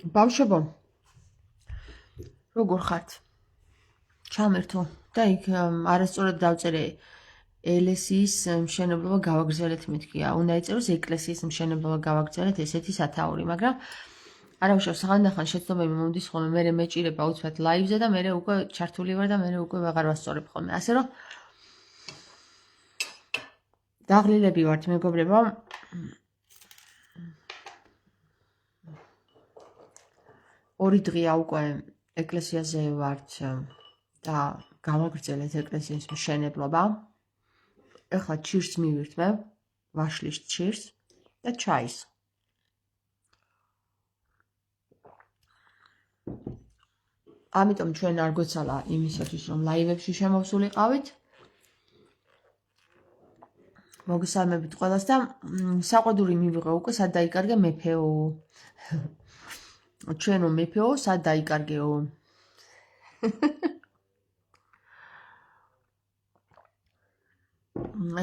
ბავშვებო, როგორ ხართ? ჩამერთო და იქ არასწორად დავწერე ელესის მშენებლობა გავაგრძელეთ მეთქია. უნდა ეწეროს ეკლესიის მშენებლობა გავაგრძელეთ ესეთი სათაური, მაგრამ არა უშავს ხანდახან შეცდომები მომდის ხოლმე, მე მეჭირება უცბად ლაივზე და მე უკვე ჩართული ვარ და მე უკვე ვეღარ ვასწორებ ხოლმე. ასე რომ დაღლილები ვართ მეგობრებო. ორი დღეა უკვე ეკლესიაზე ვართ და გავაგრძელეთ ეკლესიის მშენებლობა. ეხლა ჩირს მივირთმე, ვაშლის ჩირს და ჩაის. ამიტომ ჩვენ არ გვეცალა იმისათვის, რომ ლაივებში შემოვსულიყავით. მოგესალმებით ყველას და საყვედური მივიღე უკვე, სად დაიკარგე მეფეო. ჩვენო მეფეო, სად დაიკარგეო.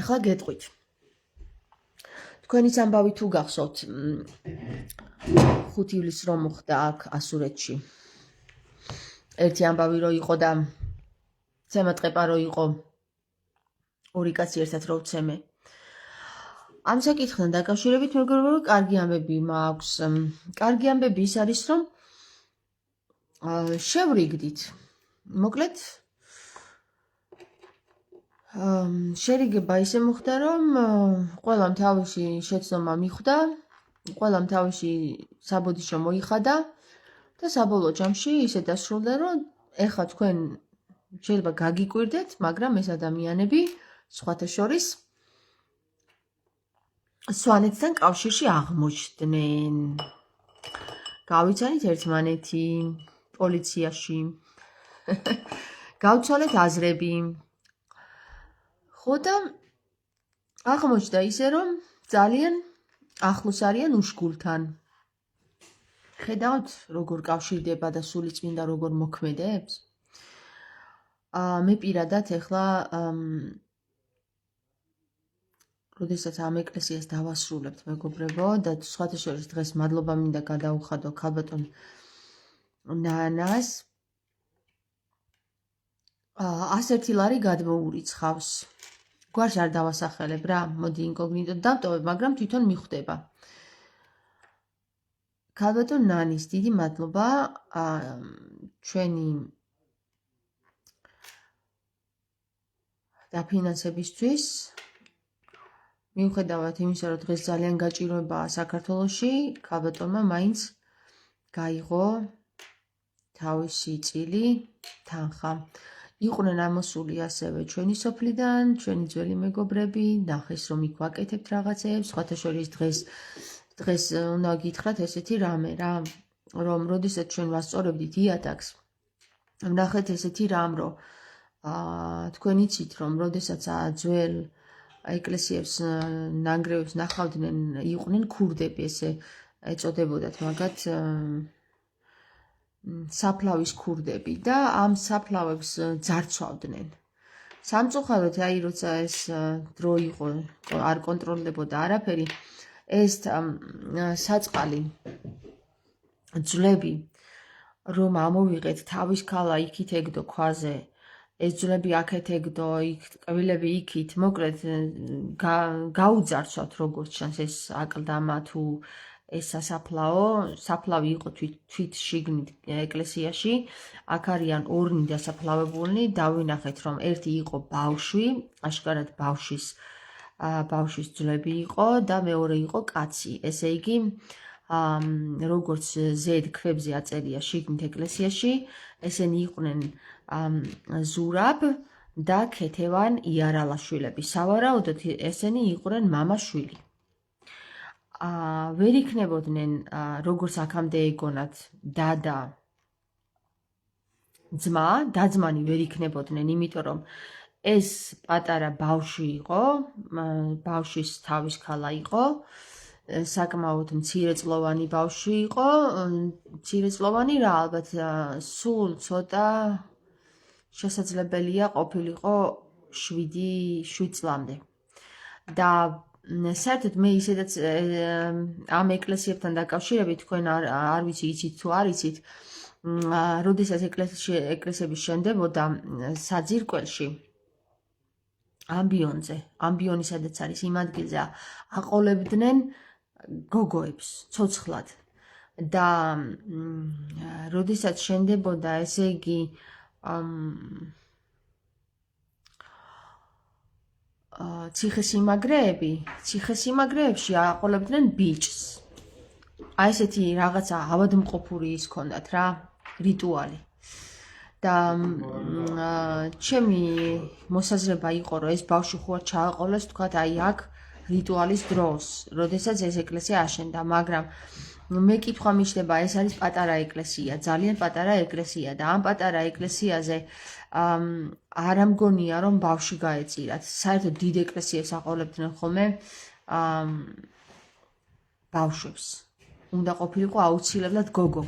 ეხლა გეტყვით. თქვენიც ამბავი თუ გახსოვთ 5 ივლისს რომ მოხდა აქ ასურეთში. ერთი ამბავი რო იყო და ცემატყეპა რო იყო. ორი კაცი ერთად რო ვცემე. ამ საკითხთან დაკავშირებით მეგობრებო, კარგი ამბები მაქვს. კარგი ამბები ის არის, რომ შევრიგდით. მოკლედ შერიგება ისე მოხდა, რომ ყველამ თავისი შეცდომა მიხვდა, ყველამ თავისი საბოდიშო მოიხადა და საბოლოო ჯამში ისე დასრულდა, რომ ეხლა თქვენ შეიძლება გაგიკვირდეთ, მაგრამ ეს ადამიანები სხვათა შორის სვანეთთან კავშირში აღმოჩნდნენ. გავიცანით ერთმანეთი პოლიციაში. გავცვალეთ აზრები. ხო და აღმოჩნდა ისე, რომ ძალიან ახლოს არიან უშგულთან. ხედავთ, როგორ კავშირდება და სულიწმინდა როგორ მოქმედებს? მე პირადად ეხლა როდესაც ამ ეკლესიას დავასრულებთ მეგობრებო და სხვათა შორის დღეს მადლობა მინდა გადაუხადო ქალბატონ ნანას. 101 ლარი გადმოურიცხავს. გვარს არ დავასახელებ რა, მოდი ინკოგნიტოდ დავტოვებ, მაგრამ თვითონ მიხვდება. ქალბატონ ნანის დიდი მადლობა ჩვენი დაფინანსებისთვის. მიუხედავად იმისა, რომ დღეს ძალიან გაჭირვებაა საქართველოში, ქალბატონმა მაინც გაიღო თავისი წილი თანხა. იყვნენ ამოსული ასევე ჩვენი სოფლიდან, ჩვენი ძველი მეგობრები, ნახეს რომ იქ ვაკეთებთ რაღაცეებს, სხვათა შორის დღეს უნდა გითხრათ ესეთი რამე რა, რომ როდესაც ჩვენ ვასწორებდით იატაკს, ვნახეთ ესეთი რამ, რომ თქვენ იცით, რომ როდესაც ძველ ეკლესიებს ნანგრევებს ნახავდნენ, იყვნენ ქურდები, ესე ეწოდებოდათ მაგათ საფლავის ქურდები და ამ საფლავებს ძარცვავდნენ. სამწუხაროდ, აი როცა ეს დრო იყო, არ კონტროლდებოდა არაფერი, ეს საწყალი ძვლები რომ ამოვიღეთ თავის ქალა იქით ეგდო ქვაზე, ეს ძვლები აქეთ ეგდო, იქ კბილები იქით, მოკლედ გაუძარცვათ როგორც ჩანს ეს აკლდამა თუ ეს საფლავი იყო თვით შიგნით ეკლესიაში. აქ არიან ორნი დასაფლავებულნი, დავინახეთ რომ ერთი იყო ბავშვი, აშკარად ბავშვის ძვლები იყო და მეორე იყო კაცი. ესე იგი როგორც ზედ ქვებზე აწერია შიგნით ეკლესიაში, ესენი იყვნენ ზურაბ და ქეთევან იარალაშვილები. სავარაუდოდ ესენი იყვნენ მამა-შვილი. ვერ იქნებოდნენ როგორც აქამდე ეგონათ დადა ძმა, დაძმანი ვერ იქნებოდნენ, იმიტომ რომ ეს პატარა ბავშვი იყო, ბავშვის თავის ქალა იყო, საკმაოდ მცირეწლოვანი ბავშვი იყო, მცირეწლოვანი რა, ალბათ სულ ცოტა შესაძლებელია ყოფილიყო 7 წლამდე. და საერთოდ მე ისედაც ამ ეკლესიებთან დაკავშირებით თქვენ არ ვიცი იცით თუ არ იცით, როდესაც ეკლესიები შენდებოდა საძირკველში ამბიონი სადაც არის იმ ადგილზე აყოლებდნენ გოგოებს ცოცხლად და როდესაც შენდებოდა ესე იგი ციხესიმაგრეებში აყოლებდნენ ბიჭს. აი ესეთი რაღაცა ავადმყოფური ის ჰქონდათ რა, რიტუალი. და ჩემი მოსაზრება იყო, რომ ეს ბავშვი ხო არ ჩააყოლეს, თქვათ, აი აქ რიტუალის დროს, როდესაც ეს ეკლესია აშენდა, მაგრამ მე კითხვა მიჩნდება, ეს არის პატარა ეკლესია, ძალიან პატარა ეკლესია და ამ პატარა ეკლესიაზე არ ამგონია, რომ ბავშვი გაეწირათ. საერთოდ დიდ ეკლესიებს აყოლებდნენ ხოლმე ბავშვებს. უნდა ყოფილიყო აუცილებლად გოგო.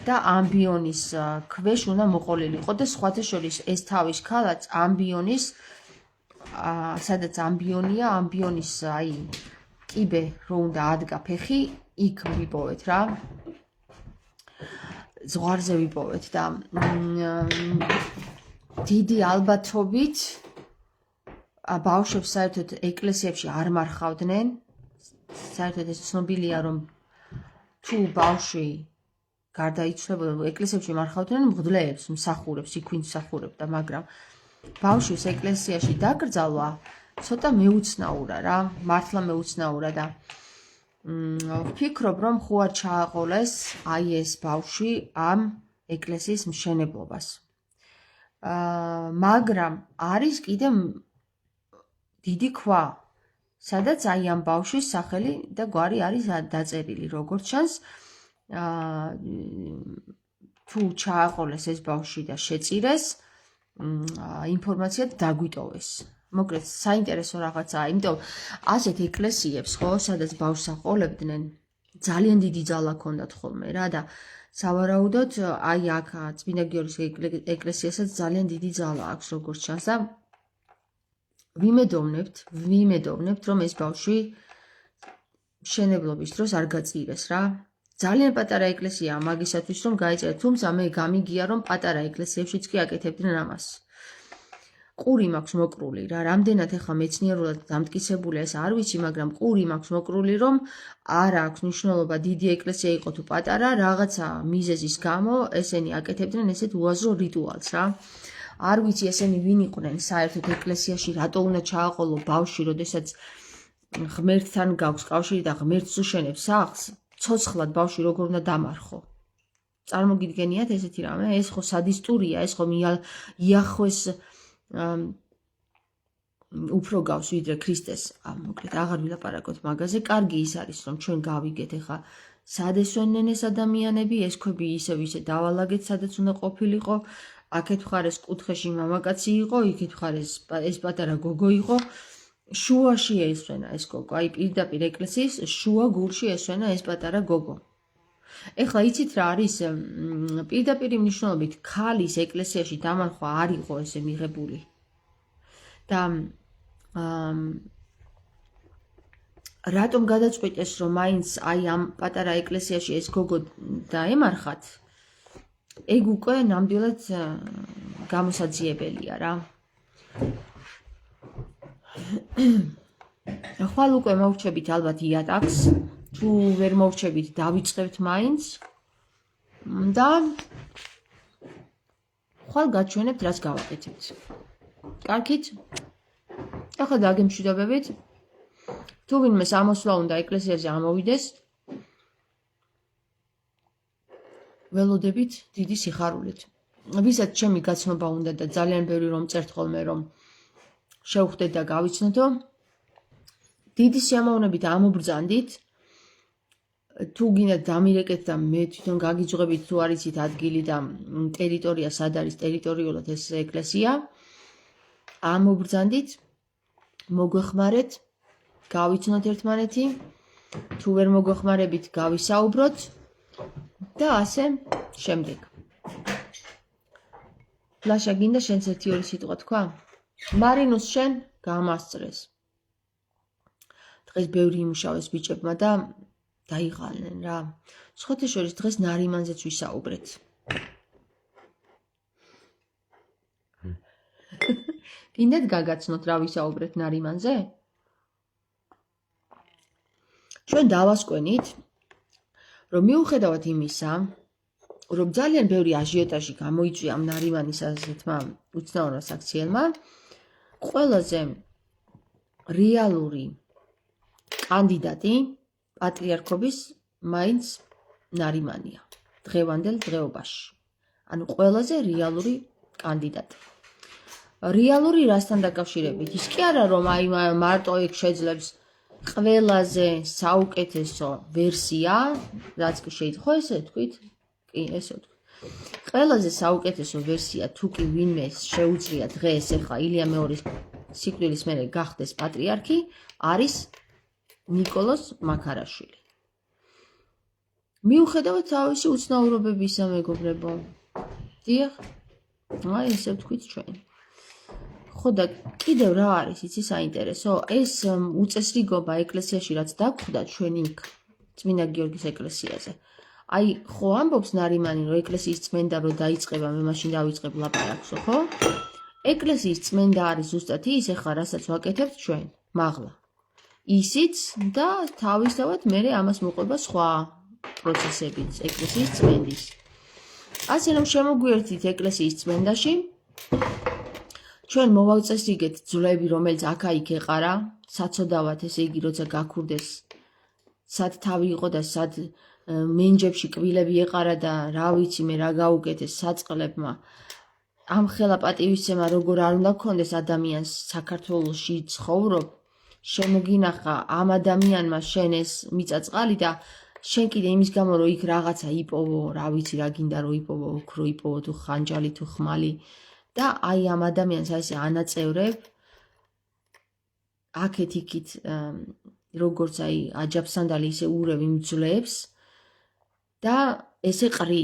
და ამბიონის ქვეშ უნდა მოყოლილიყო და სხვათა შორის ეს თავის ქალაქ ამბიონის სადაც ამბიონია, ამბიონის აი კიბე რო უნდა ადგა ფეხი, იქ ვიპოვეთ რა. ზღვარზე ვიპოვეთ და დიდი ალბათობით ბავშვებს საერთოდ ეკლესიებში არ მარხავდნენ. საერთოდ ეს ცნობილია, რომ თუ ბავშვი გარდაიცვლებოდა, ეკლესიებში მარხავდნენ მღვდლეებს, მსახურებს, იქვინ მსახურებდა, მაგრამ ბავშვის ეკლესიაში დაკრძალვა ცოტა მეუცნაურა რა, მართლა მეუცნაურა და ვფიქრობ, რომ ხო არ ჩააყოლეს აი ეს ბავშვი ამ ეკლესიის მშენებლობას. მაგრამ არის კიდე დიდი ქვა, სადაც აი ამ ბავშვის სახელი და გვარი არის დაწერილი, როგორც ჩანს, თუ ჩააყოლეს ეს ბავშვი და შეწირეს, ინფორმაცია დაგვიტოვეს. მოკლედ, საინტერესო რაღაცაა, იმიტომ ასეთ ეკლესიებს, ხო, სადაც ბავშვს აყოლებდნენ, ძალიან დიდი ძალა ჰქონდათ ხოლმე რა და სავარაუდოდ აი აქ წმინდა გიორგის ეკლესიასაც ძალიან დიდი ძალა აქვს, როგორც ჩანს და ვიმედოვნებთ, რომ ეს ბავშვი მშენებლობის დროს არ გაწირეს რა. ძალიან პატარა ეკლესიაა მაგისათვის, რომ გაიწერეთ, თუმცა მე გამიგია, რომ პატარა ეკლესიებშიც კი აკეთებდნენ ამას. ყური მაქვს მოკრული რა, რამდენად ახლა მეცნიერულად დამტკიცებულია ეს არ ვიცი, მაგრამ ყური მაქვს მოკრული, რომ არ აქვს მნიშვნელობა დიდი ეკლესია იყო თუ პატარა, რაღაცა მიზეზის გამო ესენი აკეთებდნენ ესეთ უაზრო რიტუალს რა. არ ვიცი ესენი ვინ იყვნენ საერთოდ ეკლესიაში, რატო უნდა ჩააყოლო ბავშვი, როდესაც ღმერთთან გაქვს კავშირი და ღმერთს უშენებს სახლს, ცოცხლად ბავშვი როგორ უნდა დამარხო. წარმოგიდგენიათ ესეთი რამე? ეს ხო სადისტურია, ეს ხო იახვეს უფრო გავს ვიდრე ქრისტეს. მოკლედ აღარ ვილაპარაკოთ მაგაზე. კარგი ის არის, რომ ჩვენ გავიგეთ ახლა სად ესვენენ ეს ადამიანები, ეს ქვები ისევ დავალაგეთ, სადაც უნდა ყოფილიყო. აქეთ მხარეს კუთხეში მამაკაცი იყო, იქეთ მხარეს ეს პატარა გოგო იყო. შუაში ესვენა ეს გოგო, აი პირდაპირ ეკლესიის შუა გულში ესვენა ეს პატარა გოგო. ეხლა იცით რა არის პირდაპირი მნიშვნელობით ქალის ეკლესიაში დამარხვა არ იყო ესე მიღებული. და რატომ გადაწყვიტეს, რომ მაინც აი ამ პატარა ეკლესიაში ეს გოგო დაემარხათ? ეგ უკვე ნამდვილად გამოსაძიებელია რა. ხვალ უკვე მოვჩებით ალბათ იატაკს, თუ ვერ მოვჩებით დავიწყებთ მაინც და ხვალ გაჩვენებთ რაც გავაკეთებთ. კარგით? ახლა დაგემშვიდობებით. თუ ვინმე სამოსვლა უნდა ეკლესიაზე ამოვიდეს, ველოდებით დიდი სიხარულით. ვისაც ჩემი გაცნობა უნდა და ძალიან ბევრი რომ წერთ ხოლმე რომ შევხვდეთ და გავიცნოდო, დიდი სიამოვნებით ამობრძანდით. თუ გინდათ დამირეკეთ და მე თვითონ გაგიძღვებით თუ არ იცით ადგილი და ტერიტორია სად არის ტერიტორიულად ეს ეკლესია, ამობრძანდით, მოგვეხმარეთ, გავიცნოთ ერთმანეთი, თუ ვერ მოგვეხმარებით გავისაუბროთ და ასე შემდეგ. ლაშა გინდა შენც ერთი ორი სიტყვა თქვა? მარინუს შენ გამასწრეს. დღეს ბევრი იმუშავეს ბიჭებმა და დაიღალნენ რა. სხვათა შორის დღეს ნარიმანზეც ვისაუბრეთ. გინდათ გაგაცნოთ რა ვისაუბრეთ ნარიმანზე? ჩვენ დავასკვენით, რომ მიუხედავად იმისა, რომ ძალიან ბევრი აჟიოტაჟი გამოიწვია ამ ნარიმანის ასეთმა უცნაურმა საქციელმა, ყველაზე რეალური კანდიდატი პატრიარქობის მაინც ნარიმანია დღევანდელ დღეობაში. ანუ ყველაზე რეალური კანდიდატი. რეალური რასთან დაკავშირებით? ის კი არა რომ აი მარტო ეგ შეძლებს ყველაზე საუკეთესო ვერსია, რაც კი შეიძლება, ხო ესე თქვით? კი, ესე ვთქვი. ყველაზე საუკეთესო ვერსია თუ კი ვინმე შეუძლია დღეს ახლა ილია მეორის სიკვდილის მერე გახდეს პატრიარქი, არის ნიკოლოზ მაქარაშვილი. მიუხედავად თავისი უცნაურობებისა, მეგობრებო. დიახ, აი ესე ვთქვით ჩვენ. ხო და კიდევ რა არის იცი საინტერესო? ეს უწესრიგობა ეკლესიაში რაც დაგხვდა ჩვენ იქ წმინდა გიორგის ეკლესიაზე. აი ხო ამბობს ნარიმანი რომ ეკლესიის წმენდა რო დაიწყება მე მაშინ დავიწყებ ლაპარაკსო, ხო? ეკლესიის წმენდა არის ზუსტად ის ახლა რასაც ვაკეთებთ ჩვენ, მაღლა. ისიც და თავისთავად მერე ამას მოყვება სხვა პროცესებიც ეკლესიის წმენდის. ასე რომ შემოგვიერთდით ეკლესიის წმენდაში ჩვენ მოვაწესრიგეთ ძვლები, რომელიც აქა-იქ ეყარა, საცოდავად, ესე იგი, როცა გაქურდეს, სად თავი იყო და სად მენჯებში კბილები ეყარა და რა ვიცი მე რა გაუკეთეს საწყლებმა. ამ ხელა პატივისცემა როგორ არ უნდა გქონდეს ადამიანს საქართველოში ცხოვრობ, შემოგინახა ამ ადამიანმა შენ ეს მიწა-წყალი და შენ კიდე იმის გამო რომ იქ რაღაცა იპოვო, რა ვიცი რა გინდა რომ იპოვო, ოქრო იპოვო თუ ხანჯალი თუ ხმალი და აი ამ ადამიანს ასე ანაწევრებ აქეთ-იქით როგორც აი აჯაფსანდალი ისე ურევ იმ ძვლებს და ესე ყრი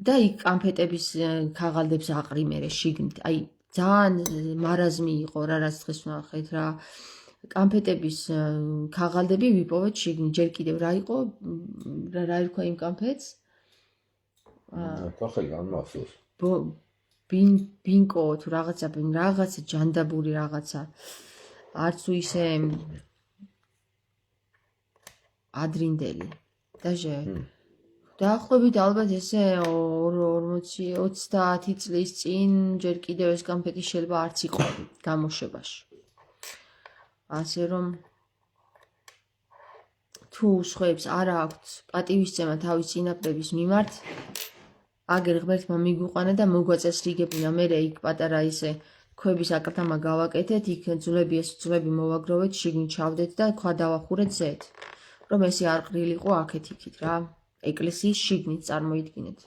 და იქ კამფეტების ქაღალდებს აყრი მერე შიგნით. აი ძალიან მარაზმი იყო რა რაც დღეს ვნახეთ რა. კამფეტების ქაღალდები ვიპოვეთ შიგნით. ჯერ კიდევ რა იყო? რა ერქვა იმ კამფეტს? სახელი გამახსოვს. ბინკო თუ რაღაცა ჯანდაბური რაღაცა. არც თუ ისე ადრინდელი. დაჟე დაახლოებით ალბათ ესე 40-30 წლის წინ ჯერ კიდევ ეს კამფეტი შეიძლება არც იყო გამოშვებაში. ასე რომ თუ სხვებს არ აქვთ პატივისცემა თავის წინაპრების მიმართ, აგერ ღმერთმა მიგვიყვანა და მოგვაწესრიგებინა მერე იქ პატარა ისე ქვების აკრთამა გავაკეთეთ, იქ ძვლები მოვაგროვეთ, შიგნით ჩავდეთ და ქვა დავახურეთ ზედ, რომ ესე არ ყრილიყო აქეთ-იქით რა. ეკლესიის შიგნით წარმოიდგინეთ.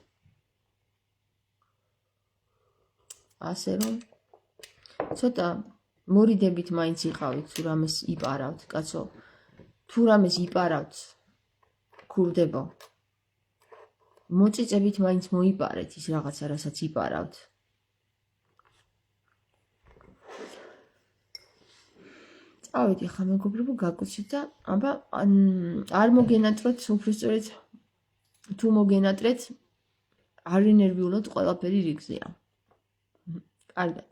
ასე რომ ცოტა მორიდებით მაინც იყავით თუ რამეს იპარავთ, კაცო. თუ რამეს იპარავთ, ქურდებო. მოწიწებით მაინც მოიპარეთ ის რაღაცა, რასაც იპარავთ. წავედი ახლა მეგობრებო, გაგოცეთ და აბა არ მოგენატროთ, უბრალოდ თუ მოგენატრეთ, არ ინერვიულოთ ყველაფერი რიგზეა. კარგად.